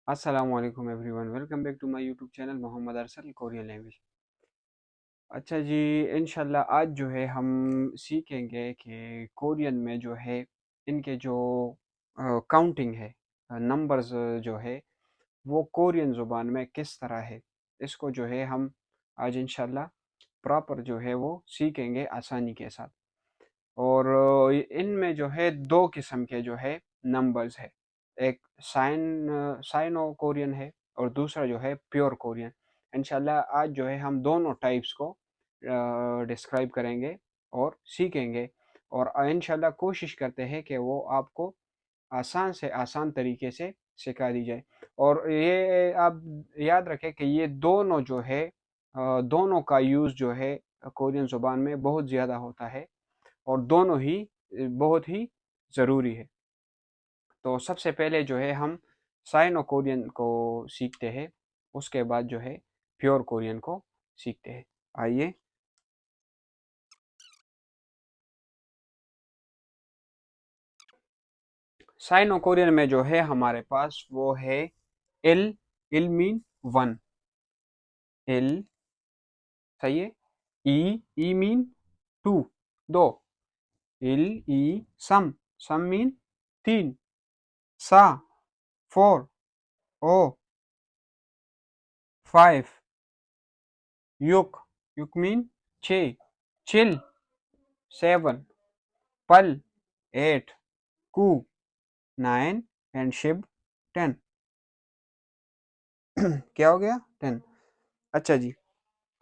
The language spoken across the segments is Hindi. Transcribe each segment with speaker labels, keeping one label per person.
Speaker 1: अस्सलामुअलैकुम everyone, welcome back to my YouTube channel Mohammad Arsal Korean language. अच्छा जी, इंशाल्लाह आज जो है हम सीखेंगे कि कोरियन में जो है इनके जो काउंटिंग है, नंबर्स जो है वो कोरियन ज़ुबान में किस तरह है। इसको जो है हम आज इंशाल्लाह प्रॉपर जो है वो सीखेंगे आसानी के साथ। और इनमें जो है दो किस्म के जो है नंबर्स है। एक साइनो कोरियन है और दूसरा जो है प्योर कोरियन। इंशाल्लाह आज जो है हम दोनों टाइप्स को डिस्क्राइब करेंगे और सीखेंगे, और इंशाल्लाह कोशिश करते हैं कि वो आपको आसान से आसान तरीके से सिखा दी जाए। और ये आप याद रखें कि ये दोनों जो है दोनों का यूज़ जो है कोरियन ज़ुबान में बहुत ज़्यादा होता है, और दोनों ही बहुत ही ज़रूरी है। तो सबसे पहले जो है हम साइनो कोरियन को सीखते हैं, उसके बाद जो है प्योर कोरियन को सीखते हैं। आइए। साइनो कोरियन में जो है हमारे पास वो है एल। एल मीन वन। एल, सही है। ई, ई मीन टू, दो। एल ई सम, सम मीन तीन। सा, फोर। ओ, फाइव। युक, युक मीन छः। चिल, सेवन। पल, एट। कू, नाइन। एंड शिब, 10। क्या हो गया? 10। अच्छा जी,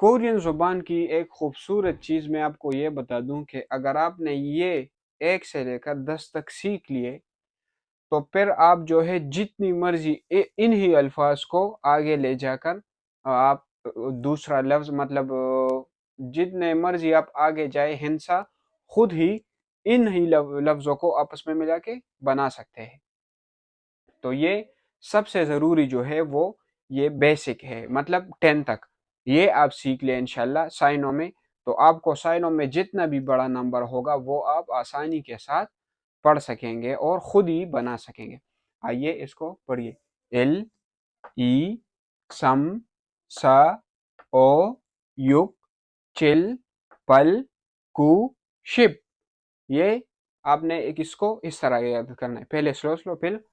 Speaker 1: कोरियन ज़ुबान की एक खूबसूरत चीज़ मैं आपको ये बता दूं कि अगर आपने ये 1 से लेकर 10 तक सीख लिए, तो फिर आप जो है जितनी मर्जी इन्हीं अल्फाज को आगे ले जाकर आप दूसरा लफ्ज़ मतलब जितने मर्जी आप आगे जाए हिंसा खुद ही इन ही लफ्ज़ों को आपस में मिला के बना सकते हैं। तो ये सबसे ज़रूरी जो है वो ये बेसिक है, मतलब 10 तक ये आप सीख लें इंशाल्लाह साइनों में। तो आपको साइनों में जितना भी बड़ा नंबर होगा वो आप आसानी के साथ पढ़ सकेंगे और खुद ही बना सकेंगे। आइए इसको पढ़िए। एल, ई, सम, सा, ओ, युक, चिल, पल, कू, शिप। ये आपने एक इसको इस तरह याद करना है, पहले स्लो स्लो, फिर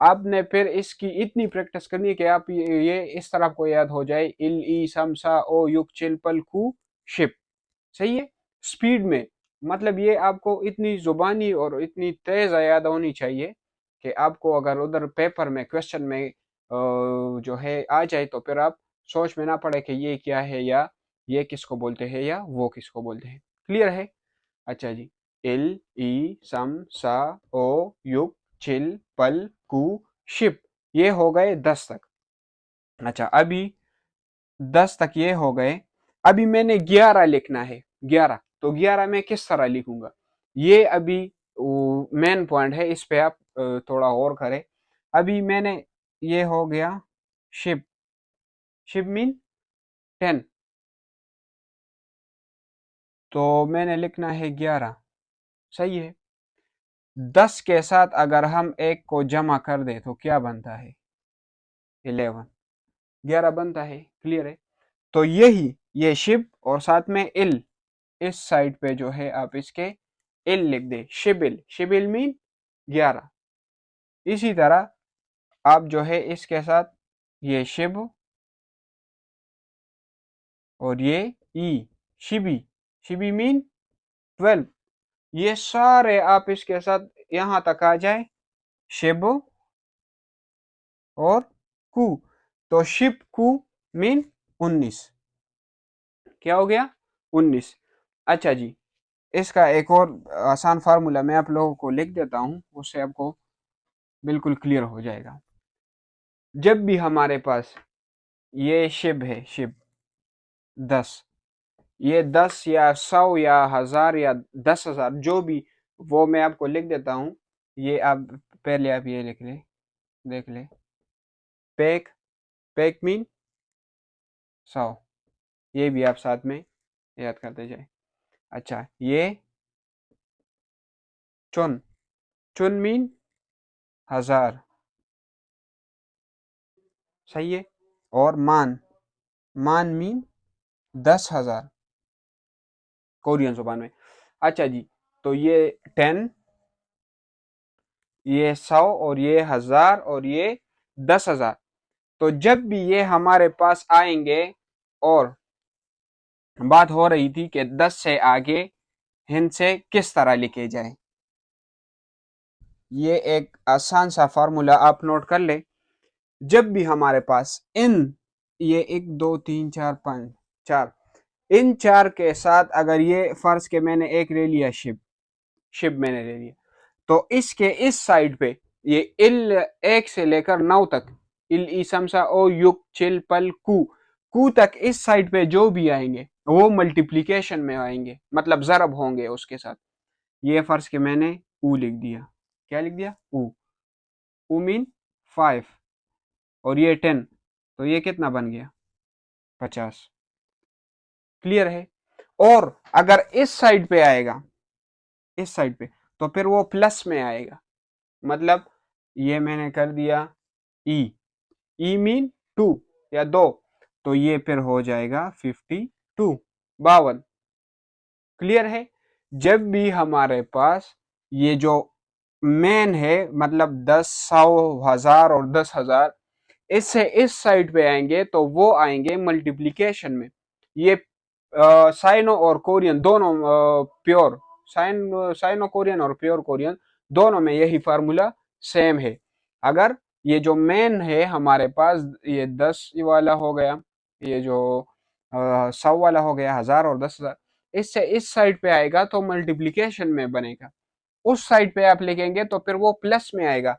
Speaker 1: आपने फिर इसकी इतनी प्रैक्टिस करनी है कि आप ये इस तरह आपको याद हो जाए। इल, ई, सम, सा, ओ, युक, चिल, पल, कू, शिप। सही है। स्पीड में, मतलब ये आपको इतनी जुबानी और इतनी तेज याद होनी चाहिए कि आपको अगर उधर पेपर में क्वेश्चन में जो है आ जाए तो फिर आप सोच में ना पड़े कि ये क्या है, या ये किसको बोलते हैं, या वो किसको बोलते हैं। क्लियर है? अच्छा जी। एल, ई, सम, सा, ओ, युक, चिल, पल, कू, शिप। ये हो गए 10 तक। अच्छा, अभी 10 तक ये हो गए। अभी मैंने 11 लिखना है। 11 तो 11 में किस तरह लिखूंगा, ये अभी मेन पॉइंट है, इस पे आप थोड़ा और करें। अभी मैंने ये हो गया शिप। Ship mean 10। तो मैंने लिखना है 11। सही है। 10 के साथ अगर हम एक को जमा कर दे तो क्या बनता है? 11। 11 बनता है। क्लियर है? तो यही ये शिप और साथ में इल, इस साइड पे जो है आप इसके इल लिख दे। शिबिल, शिबिल मीन 11। इसी तरह आप जो है इसके साथ ये शिब और ये ई, शिबी। शिबी मीन 12। ये सारे आप इसके साथ यहां तक आ जाए, शिब और कू। तो शिप कू मीन 19। क्या हो गया? 19। अच्छा जी, इसका एक और आसान फार्मूला मैं आप लोगों को लिख देता हूँ, उससे आपको बिल्कुल क्लियर हो जाएगा। जब भी हमारे पास ये शिब है, शिब 10, ये 10 या 100 या 1000 या 10,000 जो भी, वो मैं आपको लिख देता हूँ। ये आप पहले आप ये लिख ले, देख ले। Pack, pack mean 100। ये भी आप साथ में याद करते जाए। अच्छा, ये चुन, चुन मीन 1000। सही है। और मान, मान मीन 10,000 कोरियन जुबान में। अच्छा जी, तो ये 10, ये 100 और ये 1000 और ये 10,000। तो जब भी ये हमारे पास आएंगे, और बात हो रही थी कि 10 से आगे इनसे किस तरह लिखे जाए, ये एक आसान सा फार्मूला आप नोट कर ले। जब भी हमारे पास इन, ये 1 2 3 4 5 4, इन चार के साथ अगर ये फर्ज के मैंने एक ले लिया शिप, शिप मैंने ले लिया, तो इसके इस साइड पे ये इल 1 से लेकर 9 तक, इल ईसमसा ओ युक चिल पल कू, कू तक इस साइड पे जो भी आएंगे वो मल्टीप्लीकेशन में आएंगे, मतलब जरब होंगे उसके साथ। ये फर्ज के मैंने ऊ लिख दिया। क्या लिख दिया? ऊ मीन 5, और ये 10, तो ये कितना बन गया? 50। क्लियर है? और अगर इस साइड पे आएगा, इस साइड पे, तो फिर वो प्लस में आएगा, मतलब ये मैंने कर दिया ई, ई मीन 2 या 2, तो ये फिर हो जाएगा 52, 52। क्लियर है? जब भी हमारे पास ये जो मेन है, मतलब 10, 100, 1000 और 10,000, इससे इस साइड पे आएंगे तो वो आएंगे मल्टीप्लीकेशन में। ये साइनो और कोरियन दोनों, प्योर साइनो कोरियन और प्योर कोरियन दोनों में यही फार्मूला सेम है। अगर ये जो मेन है हमारे पास, ये 10 वाला हो गया, ये जो 100 वाला हो गया, 1000 और 10,000, इससे इस साइड पे आएगा तो मल्टीप्लीकेशन में बनेगा। उस साइड पे आप लिखेंगे तो फिर वो प्लस में आएगा।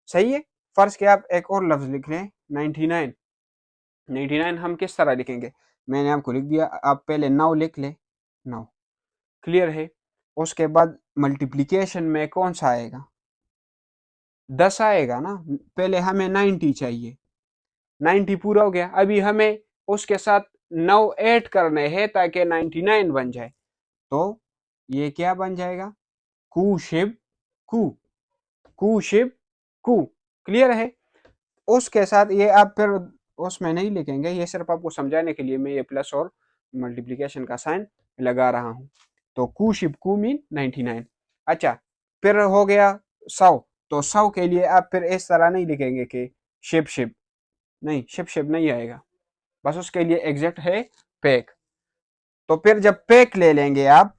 Speaker 1: सही है? फर्ज के आप एक और लफ्ज लिख लें, 99। 99 हम किस तरह लिखेंगे? मैंने आपको लिख दिया, आप पहले 9 लिख ले, 9। क्लियर है? उसके बाद मल्टीप्लीकेशन में कौन सा आएगा? 10 आएगा ना। पहले हमें 90 चाहिए, 90 पूरा हो गया, अभी हमें उसके साथ 9 ऐड करने हैं ताकि 99 बन जाए। तो ये क्या बन जाएगा? कू शिब कू, कू शिब कू। क्लियर है? उसके साथ ये आप फिर उसमें नहीं लिखेंगे, ये सिर्फ आपको समझाने के लिए मैं ये प्लस और मल्टीप्लीकेशन का साइन लगा रहा हूं। तो कू शिप कू मीन 99। अच्छा, फिर हो गया 100, तो 100 के लिए आप फिर इस तरह नहीं लिखेंगे कि शिप शिप, नहीं, शिप शिप नहीं आएगा, बस उसके लिए एग्जैक्ट है पैक। तो फिर जब पैक ले लेंगे आप,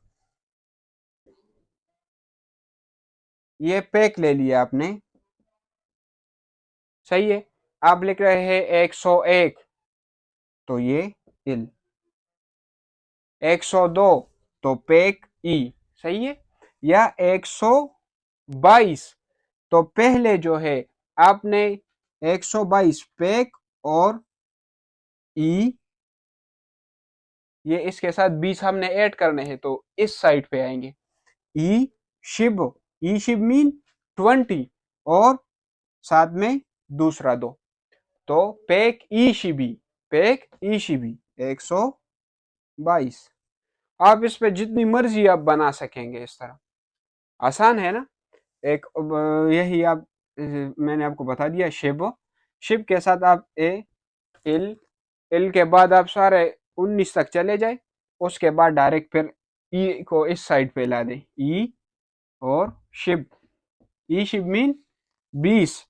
Speaker 1: ये पैक ले लिया आपने, सही है? आप लिख रहे हैं 101, तो ये इल, 102 तो पेक ई, सही है? या 122, तो पहले जो है आपने 122 पेक और ई, ये इसके साथ 20 हमने ऐड करने हैं तो इस साइड पे आएंगे। ई शिब, ई शिब मीन 20, और साथ में दूसरा 2, तो पेक ई शिबी, पेक ई शिबी 122। आप इस पे जितनी मर्जी आप बना सकेंगे, इस तरह आसान है ना। एक यही आप, मैंने आपको बता दिया शिब, शिब के साथ आप ए, इल, इल के बाद आप सारे 19 तक चले जाए, उसके बाद डायरेक्ट फिर ई को इस साइड पे ला दे, ई और शिब, ई शिब मीन 20,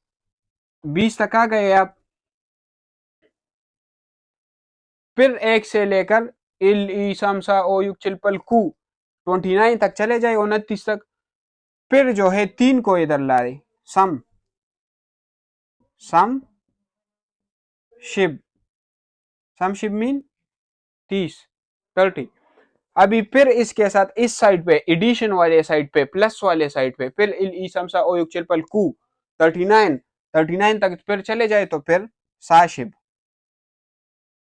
Speaker 1: 20 तक आ गए आप। फिर एक से लेकर इल ई समसा ओ युग चिलपल कू 29 तक चले जाए, 29 तक। फिर जो है 3 को इधर लाए, सम, सम शिब, सम शिब मीन 30, 30। अभी फिर इसके साथ इस साइड पे, एडिशन वाले साइड पे, प्लस वाले साइड पे, फिर इल ई समसा ओ युग चिलपल कू 39, 39 तक फिर चले जाए तो फिर साशिब,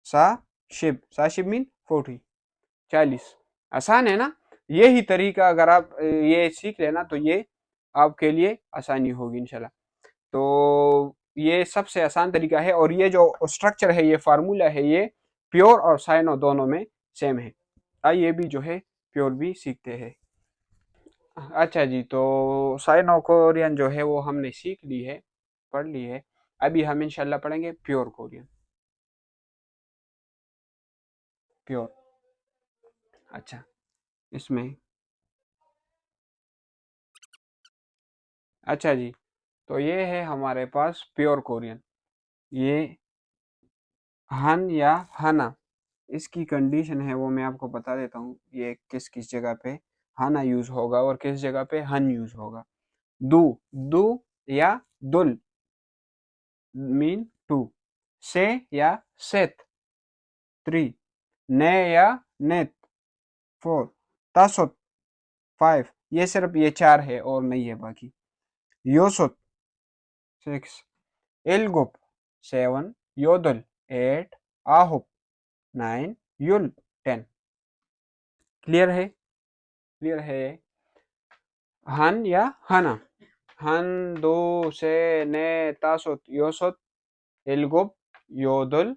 Speaker 1: सा शिब, साशिब मीन 40, 40। आसान है ना? यही तरीका अगर आप ये सीख लेना तो ये आपके लिए आसानी होगी इंशाल्लाह। तो ये सबसे आसान तरीका है, और ये जो स्ट्रक्चर है, ये फार्मूला है, ये प्योर और साइनो दोनों में सेम है। आइए भी जो है प्योर भी सीखते हैं। अच्छा जी, तो साइनो कोरियन जो है वो हमने सीख ली है, पढ़ ली है। अभी हम इंशाल्लाह पढ़ेंगे प्योर कोरियन। प्योर, अच्छा इसमें, अच्छा जी, तो ये है हमारे पास प्योर कोरियन। ये हन या हना, इसकी कंडीशन है वो मैं आपको बता देता हूँ, ये किस किस जगह पे हना यूज होगा और किस जगह पे हन यूज होगा। दू, दू या दुल मीन टू, से या सेत थ्री, ने या नेत फोर, तासुत फाइव, ये सिर्फ ये चार है और नहीं है बाकी। योसुत सिक्स, इलगुप सेवन, योदल एट, आहुप नाइन, युल टेन। क्लियर है? क्लियर है? हन या हना, हन, दो, से, ने, तासुत, योसुत, इलगुप, योदल,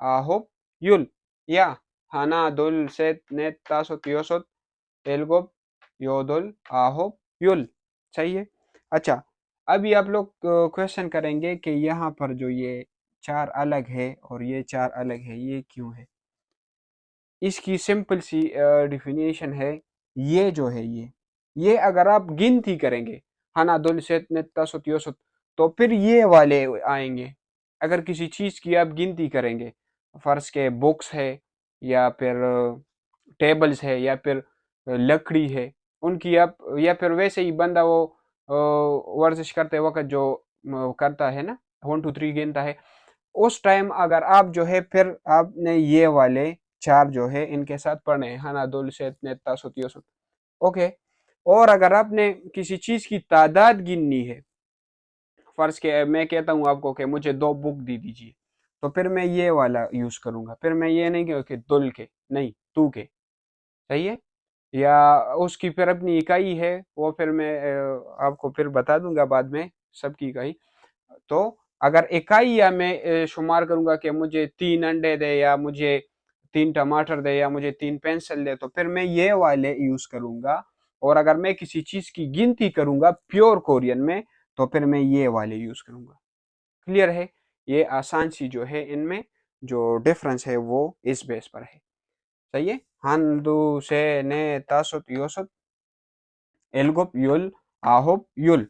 Speaker 1: आहुप, युल, या हना, दुल, सेत, नेत, तासुत, योसुत, एल्गोब, योदुल, आहोब, युल। सही है। अच्छा, अभी आप लोग क्वेश्चन करेंगे कि यहाँ पर जो ये चार अलग है और ये चार अलग है, ये क्यों है? इसकी सिंपल सी डिफिनेशन है, ये जो है ये अगर आप गिनती करेंगे हना, दुल, सेत, नेत, तासुत, योसुत, तो फिर ये वाले आएंगे। अगर किसी चीज की आप गिनती करेंगे, फर्श के बुक्स है या फिर टेबल्स है या फिर लकड़ी है, उनकी आप, या फिर वैसे ही बंदा वो वर्जिश करते वक्त जो करता है ना, 1 2 3 गिनता है, उस टाइम अगर आप जो है फिर आपने ये वाले चार जो है इनके साथ पढ़ने हैं, हना, दुल, सेत, नेत, तासुत, योसुत। ओके। और अगर आपने किसी चीज की तादाद गिननी है, फर्ज के मैं कहता हूँ आपको कि मुझे 2 बुक दे दीजिए, तो फिर मैं ये वाला यूज करूंगा, फिर मैं ये नहीं कहूँ कि दुल के, नहीं, तू के। सही है? या उसकी फिर अपनी इकाई है, वो फिर मैं आपको फिर बता दूंगा बाद में सबकी इकाई। तो अगर इकाई या मैं शुमार करूंगा कि मुझे 3 अंडे दे या मुझे 3 टमाटर दे या मुझे 3 पेंसिल दे, तो फिर मैं ये वाले यूज करूंगा। और अगर मैं किसी चीज की गिनती करूंगा प्योर कोरियन में, तो फिर मैं ये वाले यूज करूंगा। क्लियर है? ये आसान सी जो है इनमें जो डिफरेंस है वो इस बेस पर है। सही है? हंदू से ने तासुत योसुत एलगुप युल आहुप युल।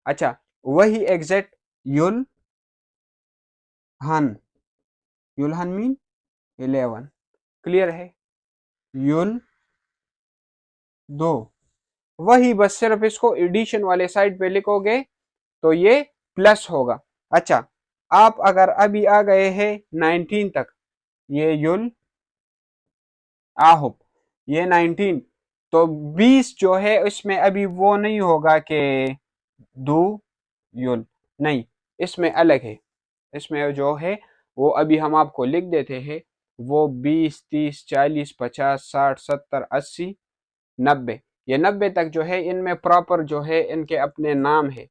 Speaker 1: अच्छा, वही एग्जैक्ट युल हन, युलहन मीन 11। क्लियर है? युल दो, वही बस सिर्फ इसको एडिशन वाले साइड पे लिखोगे तो ये प्लस होगा। अच्छा, आप अगर अभी आ गए हैं 19 तक, ये युल आहुप, ये 19, तो 20 जो है इसमें अभी वो नहीं होगा कि दो युल, नहीं, इसमें अलग है। इसमें जो है वो अभी हम आपको लिख देते हैं, वो 20 30 40 50 60 70 80 90, ये 90 तक जो है इनमें प्रॉपर जो है इनके अपने नाम है,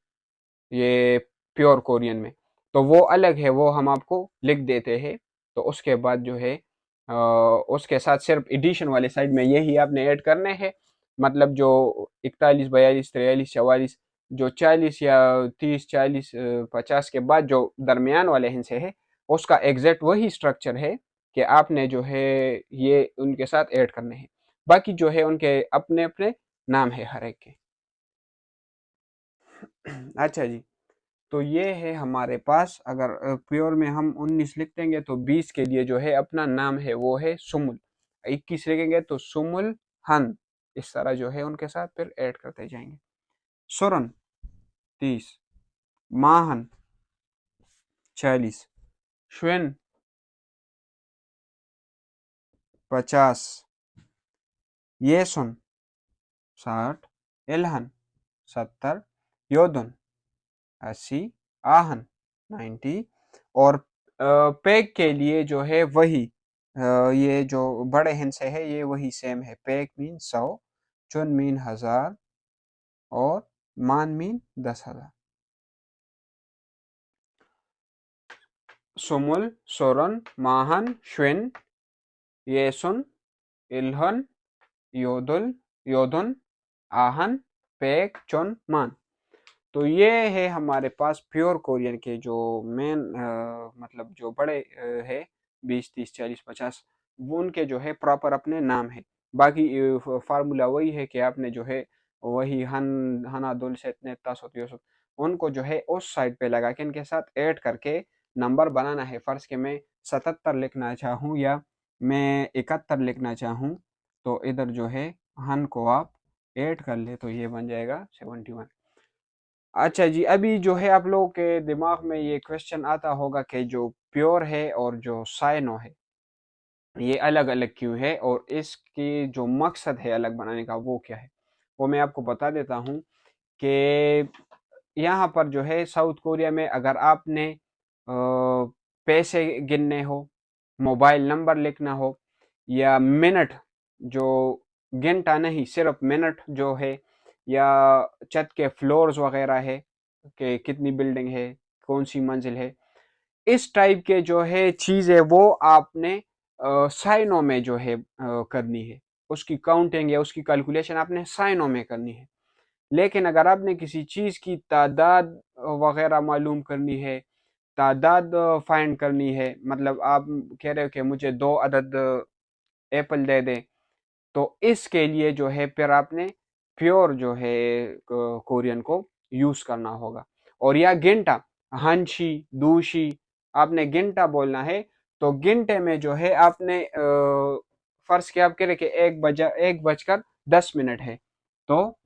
Speaker 1: ये प्योर कोरियन में। तो वो अलग है, वो हम आपको लिख देते हैं। तो उसके बाद जो है उसके साथ सिर्फ एडिशन वाले साइड में यही आपने ऐड करने हैं। मतलब जो 41 42 43 44, जो 40 या 30 40 50 के बाद जो दरमियान वाले हिस्से है, उसका एग्जैक्ट वही स्ट्रक्चर है कि आपने जो है ये उनके साथ ऐड करने हैं। बाकी जो है उनके अपने अपने नाम है हर एक के। अच्छा जी, तो ये है हमारे पास, अगर प्योर में हम 19 लिख देंगे तो 20 के लिए जो है अपना नाम है वो है सुमुल। 21 लिखेंगे तो सुमुल हन। इस तरह जो है उनके साथ फिर ऐड करते जाएंगे। सुरन 30, माहन 40, श्वेन 50, येसुन 60, इलहन 70, योदुन 80, आहन 90। और पैक के लिए जो है वही ये जो बड़े हिंसे है ये वही सेम है। पैक मीन 100, चुन मीन 1000 और मान मीन 10,000। सुमुल, सोरन, माहन, श्विन, येसुन, इल्हन, योदुल, योदुन, आहन, पैक, चुन, मान। तो ये है हमारे पास प्योर कोरियन के जो मेन मतलब जो बड़े है 20, 30, 40, 50, वो उनके जो है प्रॉपर अपने नाम है। बाकी फार्मूला वही है कि आपने जो है वही हन हना दुल से इतने तासुत यूसुफ उनको जो है उस साइड पे लगा के इनके साथ ऐड करके नंबर बनाना है। फर्ज के मैं 77 लिखना चाहूँ या मैं 71 लिखना चाहूँ, तो इधर जो है हन को आप ऐड कर ले तो ये बन जाएगा 71। अच्छा जी, अभी जो है आप लोगों के दिमाग में ये क्वेश्चन आता होगा कि जो प्योर है और जो साइनो है ये अलग अलग क्यों है और इसकी जो मकसद है अलग बनाने का वो क्या है, वो मैं आपको बता देता हूँ कि यहाँ पर जो है साउथ कोरिया में अगर आपने पैसे गिनने हो, मोबाइल नंबर लिखना हो या मिनट जो घंटा नहीं सिर्फ मिनट जो है या छत के फ्लोर्स वगैरह है कि कितनी बिल्डिंग है, कौन सी मंजिल है, इस टाइप के जो है चीज़ है वो आपने साइनों में जो है करनी है। उसकी काउंटिंग या उसकी कैलकुलेशन आपने साइनों में करनी है। लेकिन अगर आपने किसी चीज़ की तादाद वगैरह मालूम करनी है, तादाद फाइंड करनी है, मतलब आप कह रहे हो कि मुझे 2 अदद एप्पल दे दें, तो इसके लिए जो है फिर आपने प्योर जो है कोरियन को यूज़ करना होगा। और या गिनटा, हंशी दूशी आपने गिनटा बोलना है, तो गिनटे में जो है आपने फर्ज के आप कह रहे कि 1 बजकर 10 मिनट है, तो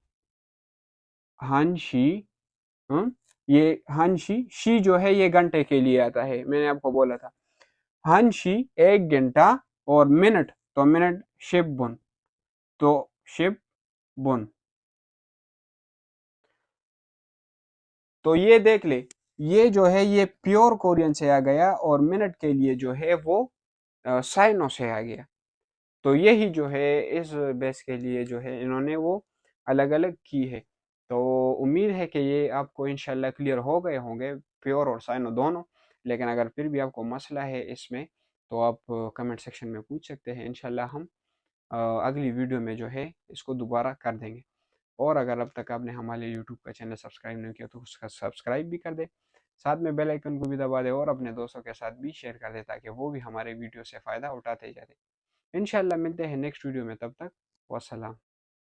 Speaker 1: हंशी ये हंशी शी जो है ये घंटे के लिए आता है, मैंने आपको बोला था। हंशी 1 घंटा और मिनट, तो मिनट शिप बुन, तो शिप बुन। तो ये देख ले, ये जो है ये प्योर कोरियन से आ गया और मिनट के लिए जो है वो साइनो से आ गया। तो यही जो है इस बेस के लिए जो है इन्होंने वो अलग अलग की है। तो उम्मीद है कि ये आपको इंशाल्लाह क्लियर हो गए होंगे प्योर और साइनो दोनों। लेकिन अगर फिर भी आपको मसला है इसमें तो आप कमेंट सेक्शन में पूछ सकते हैं, इंशाल्लाह हम अगली वीडियो में जो है इसको दोबारा कर देंगे। और अगर अब तक आपने हमारे यूट्यूब का चैनल सब्सक्राइब नहीं किया तो उसका सब्सक्राइब भी कर दे, साथ में बेल आइकन को भी दबा दे और अपने दोस्तों के साथ भी शेयर कर दे ताकि वो भी हमारे वीडियो से फ़ायदा उठाते जाते। इंशाल्लाह मिलते हैं नेक्स्ट वीडियो में, तब तक वसलाम।